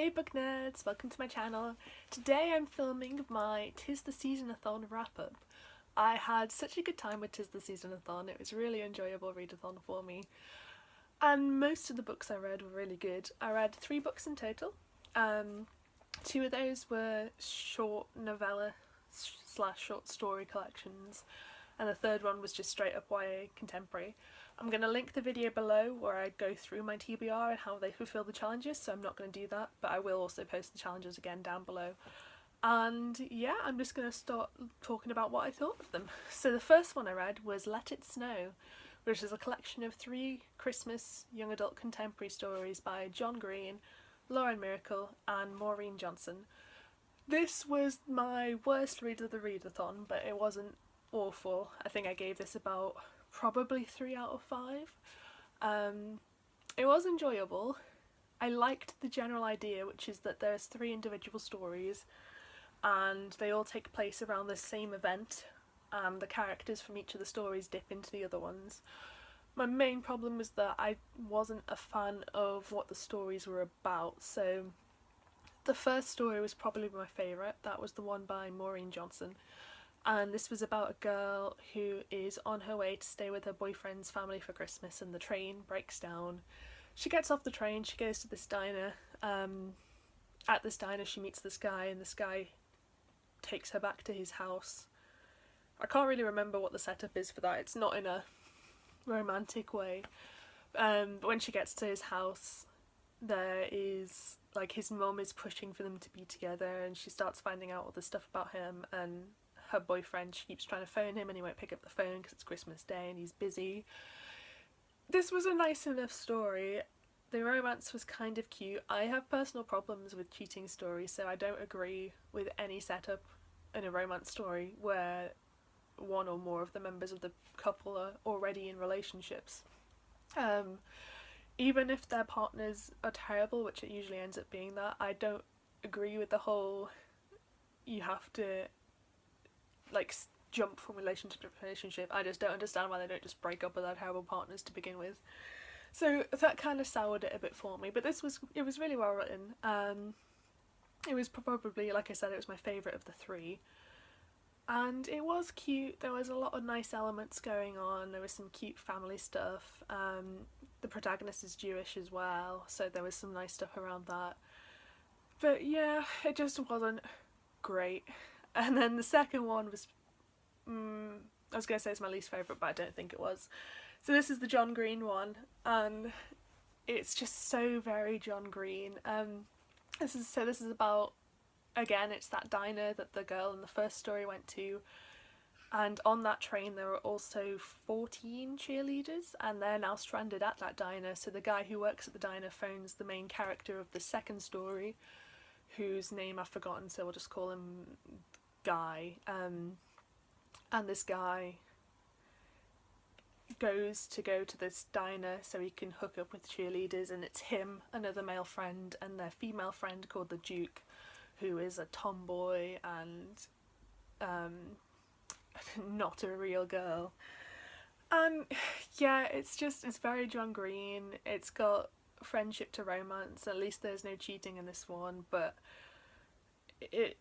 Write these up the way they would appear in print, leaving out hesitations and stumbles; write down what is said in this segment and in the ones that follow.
Hey book nerds, welcome to my channel. Today I'm filming my Tis the Seasonathon Wrap Up. I had such a good time with Tis the Seasonathon, it was a really enjoyable readathon for me. And most of the books I read were really good. I read 3 books in total. 2 of those were short novella / short story collections, and the third one was just straight up YA contemporary. I'm going to link the video below where I go through my TBR and how they fulfill the challenges, so I'm not going to do that, but I will also post the challenges again down below. And yeah, I'm just going to start talking about what I thought of them. So the first one I read was Let It Snow, which is a collection of 3 Christmas young adult contemporary stories by John Green, Lauren Myracle and Maureen Johnson. This was my worst read of the readathon, but it wasn't awful. I think I gave this about probably 3 out of 5. It was enjoyable. I liked the general idea, which is that there's 3 individual stories and they all take place around the same event, and the characters from each of the stories dip into the other ones. My main problem was that I wasn't a fan of what the stories were about, so the first story was probably my favourite. That was the one by Maureen Johnson, and this was about a girl who is on her way to stay with her boyfriend's family for Christmas, and the train breaks down. She gets off the train, she goes to this diner. At this diner she meets this guy, and this guy takes her back to his house. I can't really remember what the setup is for that, it's not in a romantic way. But when she gets to his house, there is, like, his mum is pushing for them to be together, and she starts finding out all this stuff about him, and her boyfriend, she keeps trying to phone him and he won't pick up the phone because it's Christmas Day and he's busy. This was a nice enough story. The romance was kind of cute. I have personal problems with cheating stories, so I don't agree with any setup in a romance story where one or more of the members of the couple are already in relationships. Even if their partners are terrible, which it usually ends up being that, I don't agree with the whole you have to like jump from relationship to relationship. I just don't understand why they don't just break up with their terrible partners to begin with. So that kind of soured it a bit for me, but it was really well written. It was probably, like I said, it was my favourite of the 3. And it was cute. There was a lot of nice elements going on. There was some cute family stuff. The protagonist is Jewish as well, so there was some nice stuff around that. But yeah, it just wasn't great. And then the second one was, I was going to say it's my least favourite, but I don't think it was. So this is the John Green one, and it's just so very John Green. This is about, again, it's that diner that the girl in the first story went to, and on that train there were also 14 cheerleaders, and they're now stranded at that diner. So the guy who works at the diner phones the main character of the second story, whose name I've forgotten, so we'll just call him Guy. And this guy goes to this diner so he can hook up with cheerleaders, and it's him, another male friend, and their female friend called the Duke, who is a tomboy and not a real girl. And yeah, it's very John Green. It's got friendship to romance. At least there's no cheating in this one, but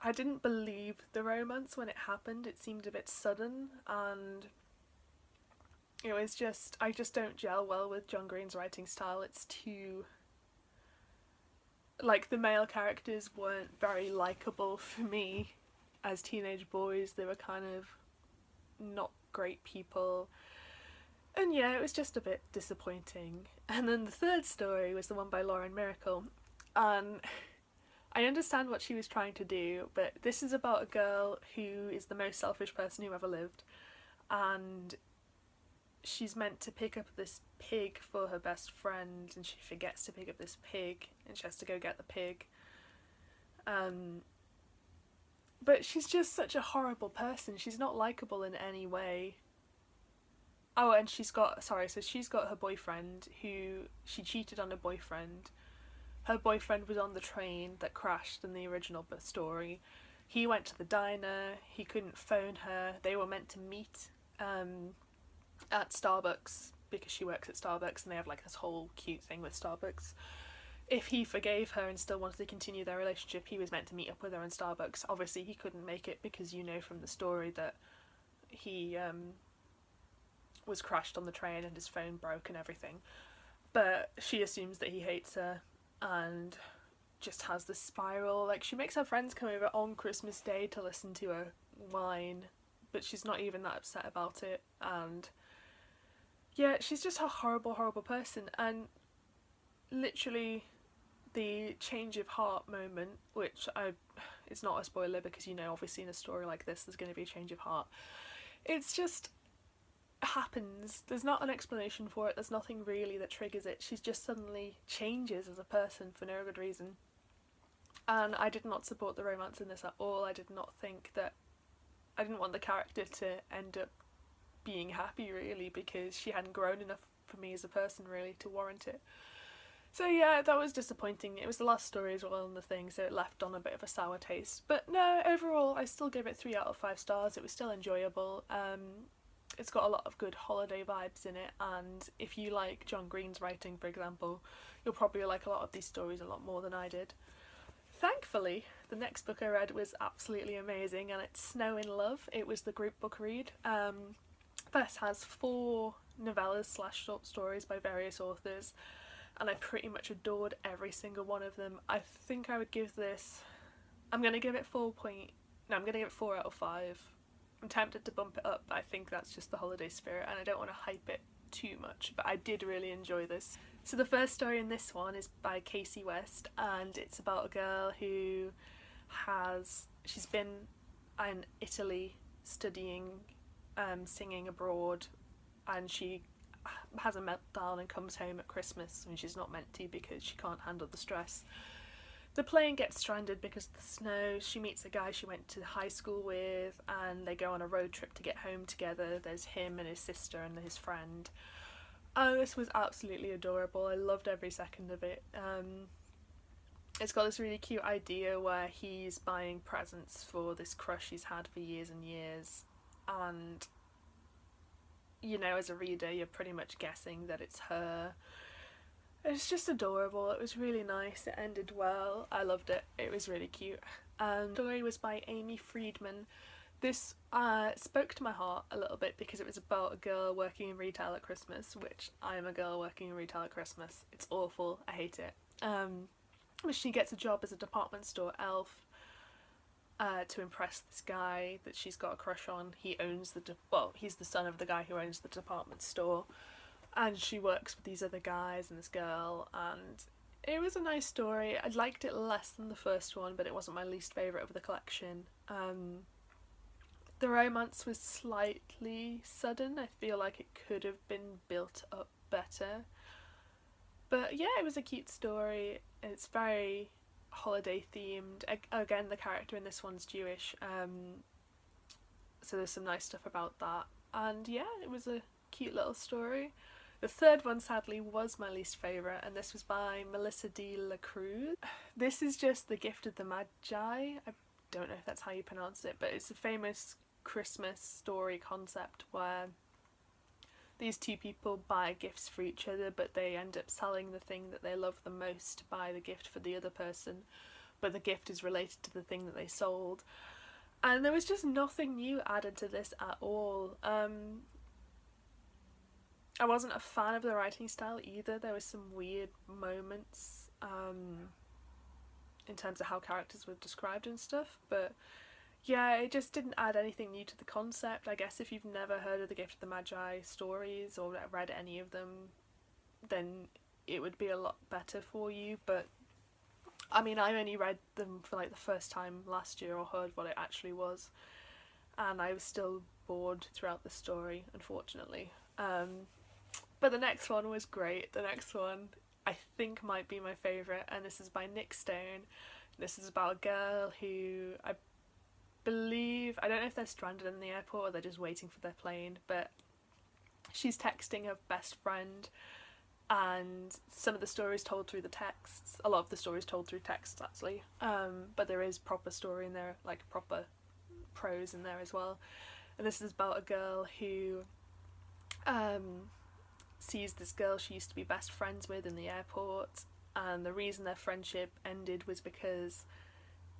I didn't believe the romance when it happened. It seemed a bit sudden, and it was I just don't gel well with John Green's writing style. It's too, like, the male characters weren't very likeable for me as teenage boys. They were kind of not great people, and yeah, it was just a bit disappointing. And then the third story was the one by Lauren Myracle, and I understand what she was trying to do, but this is about a girl who is the most selfish person who ever lived, and she's meant to pick up this pig for her best friend, and she forgets to pick up this pig, and she has to go get the pig. But she's just such a horrible person. She's not likeable in any way. Oh, and she's got her boyfriend, who she cheated on her boyfriend. Her boyfriend was on the train that crashed in the original story. He went to the diner, he couldn't phone her. They were meant to meet at Starbucks because she works at Starbucks, and they have like this whole cute thing with Starbucks. if he forgave her and still wanted to continue their relationship, he was meant to meet up with her in Starbucks. Obviously he couldn't make it because you know from the story that he was crashed on the train and his phone broke and everything. But she assumes that he hates her and just has this spiral. Like, she makes her friends come over on Christmas Day to listen to her whine, but she's not even that upset about it. And yeah, she's just a horrible, horrible person. And literally the change of heart moment, which it's not a spoiler because you know obviously in a story like this there's going to be a change of heart. It's just happens. There's not an explanation for it. There's nothing really that triggers it. She just suddenly changes as a person for no good reason. And I did not support the romance in this at all. I did not think that... I didn't want the character to end up being happy, really, because she hadn't grown enough for me as a person, really, to warrant it. So yeah, that was disappointing. It was the last story as well in the thing, so it left on a bit of a sour taste. But no, overall, I still give it 3 out of 5 stars. It was still enjoyable. It's got a lot of good holiday vibes in it, and if you like John Green's writing, for example, you'll probably like a lot of these stories a lot more than I did. Thankfully, the next book I read was absolutely amazing, and it's Snow in Love. It was the group book read. This has 4 novellas / short stories by various authors, and I pretty much adored every single one of them. I think I would give this... I'm going to give it 4 out of 5. I'm tempted to bump it up, but I think that's just the holiday spirit and I don't want to hype it too much, but I did really enjoy this. So the first story in this one is by Kasie West, and it's about a girl who she's been in Italy studying singing abroad, and she has a meltdown and comes home at Christmas when she's not meant to because she can't handle the stress. The plane gets stranded because of the snow. She meets a guy she went to high school with and they go on a road trip to get home together. There's him and his sister and his friend. Oh, this was absolutely adorable. I loved every second of it. It's got this really cute idea where he's buying presents for this crush he's had for years and years, and you know, as a reader you're pretty much guessing that it's her. It's just adorable. It was really nice. It ended well. I loved it. It was really cute. The story was by Aimee Friedman. This spoke to my heart a little bit because it was about a girl working in retail at Christmas, which I am a girl working in retail at Christmas. It's awful. I hate it. She gets a job as a department store elf to impress this guy that she's got a crush on. He owns he's the son of the guy who owns the department store. And she works with these other guys and this girl, and it was a nice story. I liked it less than the first one, but it wasn't my least favourite of the collection. The romance was slightly sudden. I feel like it could have been built up better. But yeah, it was a cute story. It's very holiday themed. Again, the character in this one's Jewish, so there's some nice stuff about that. And yeah, it was a cute little story. The third one, sadly, was my least favourite, and this was by Melissa de la Cruz. This is just The Gift of the Magi. I don't know if that's how you pronounce it, but it's a famous Christmas story concept where these two people buy gifts for each other, but they end up selling the thing that they love the most to buy the gift for the other person, but the gift is related to the thing that they sold. And there was just nothing new added to this at all. I wasn't a fan of the writing style either. There was some weird moments in terms of how characters were described and stuff, but yeah, it just didn't add anything new to the concept. I guess if you've never heard of the Gift of the Magi stories or read any of them, then it would be a lot better for you, but I mean, I only read them for like the first time last year or heard what it actually was, and I was still bored throughout the story, unfortunately. But the next one was great. The next one I think might be my favourite, and this is by Nick Stone. This is about a girl who I believe, I don't know if they're stranded in the airport or they're just waiting for their plane, but she's texting her best friend, and some of the stories told through the texts, a lot of the stories told through texts actually, but there is proper story in there, like proper prose in there as well. And this is about a girl who sees this girl she used to be best friends with in the airport, and the reason their friendship ended was because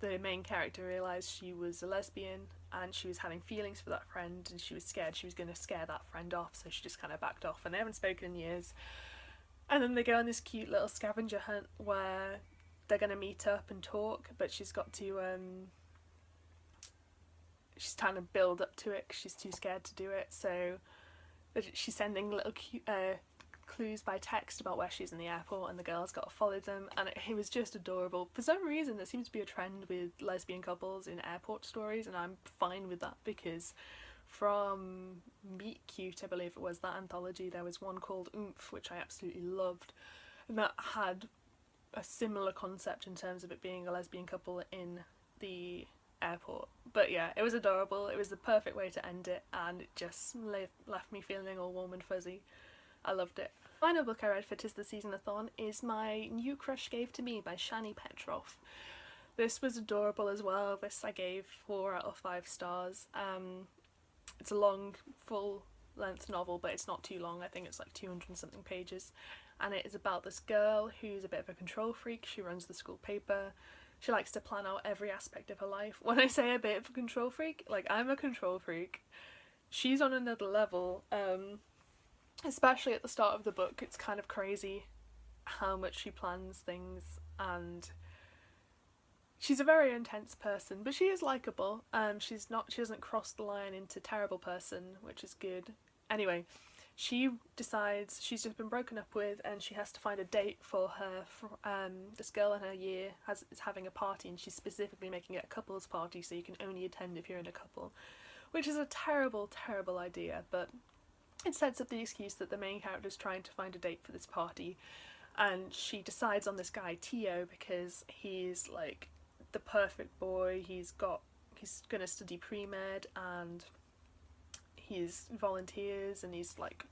the main character realised she was a lesbian and she was having feelings for that friend, and she was scared she was going to scare that friend off, so she just kind of backed off, and they haven't spoken in years. And then they go on this cute little scavenger hunt where they're going to meet up and talk, but she's got to she's trying to build up to it because she's too scared to do it, so she's sending little clues by text about where she's in the airport, and the girl's got to follow them, and it was just adorable. For some reason there seems to be a trend with lesbian couples in airport stories, and I'm fine with that, because from Meet Cute, I believe it was, that anthology, there was one called Oomph, which I absolutely loved, and that had a similar concept in terms of it being a lesbian couple in the airport. But yeah, it was adorable. It was the perfect way to end it, and it just left me feeling all warm and fuzzy. I loved it. The final book I read for Tis the Seasonathon is My New Crush Gave to Me by Shani Petroff. This was adorable as well. This I gave 4 out of 5 stars. It's a long, full length novel, but it's not too long. I think it's like 200 and something pages, and it is about this girl who's a bit of a control freak. She runs the school paper. She likes to plan out every aspect of her life. When I say a bit of a control freak, like, I'm a control freak. She's on another level. Especially at the start of the book, it's kind of crazy how much she plans things, and she's a very intense person, but she is likeable. She doesn't cross the line into terrible person, which is good. Anyway, she decides she's just been broken up with, and she has to find a date for her. This girl in her year is having a party, and she's specifically making it a couple's party, so you can only attend if you're in a couple, which is a terrible, terrible idea, but it sets up the excuse that the main character is trying to find a date for this party, and she decides on this guy Tio because he's like the perfect boy. He's gonna study pre-med, and he's volunteers, and he's like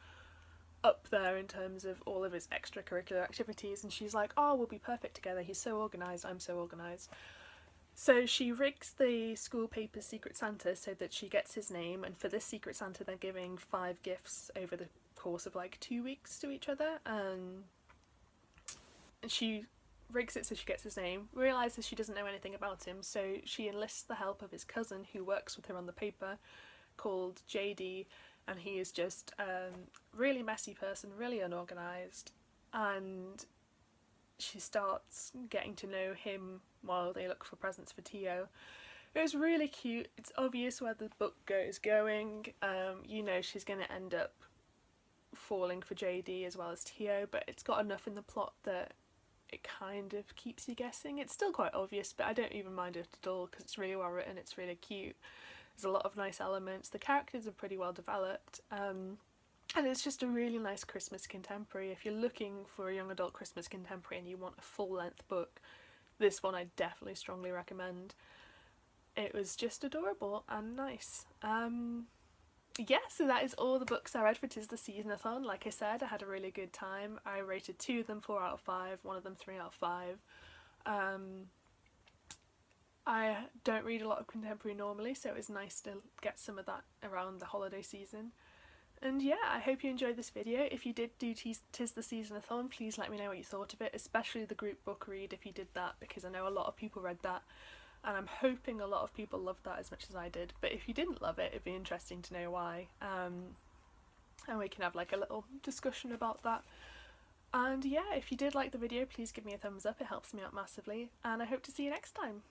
up there in terms of all of his extracurricular activities, and she's like, oh, we'll be perfect together. He's so organised, I'm so organised. So she rigs the school paper's Secret Santa so that she gets his name, and for this Secret Santa they're giving 5 gifts over the course of like 2 weeks to each other, and she rigs it so she gets his name, realises she doesn't know anything about him, so she enlists the help of his cousin who works with her on the paper, called JD, and he is just a really messy person, really unorganised, and she starts getting to know him while they look for presents for Tio. It was really cute. It's obvious where the book is going. You know she's going to end up falling for JD as well as Tio, but it's got enough in the plot that it kind of keeps you guessing. It's still quite obvious, but I don't even mind it at all because it's really well written, it's really cute. There's a lot of nice elements. The characters are pretty well developed. And it's just a really nice Christmas contemporary. If you're looking for a young adult Christmas contemporary and you want a full-length book, this one I definitely strongly recommend. It was just adorable and nice. Yeah, so that is all the books I read for Tis the Seasonathon. Like I said, I had a really good time. I rated 2 of them 4 out of 5, one of them 3 out of 5. I don't read a lot of contemporary normally, so it was nice to get some of that around the holiday season. And yeah, I hope you enjoyed this video. If you did do Tis the Seasonathon, please let me know what you thought of it, especially the group book read if you did that, because I know a lot of people read that, and I'm hoping a lot of people loved that as much as I did. But if you didn't love it, it'd be interesting to know why, and we can have like a little discussion about that. And yeah, if you did like the video, please give me a thumbs up, it helps me out massively, and I hope to see you next time.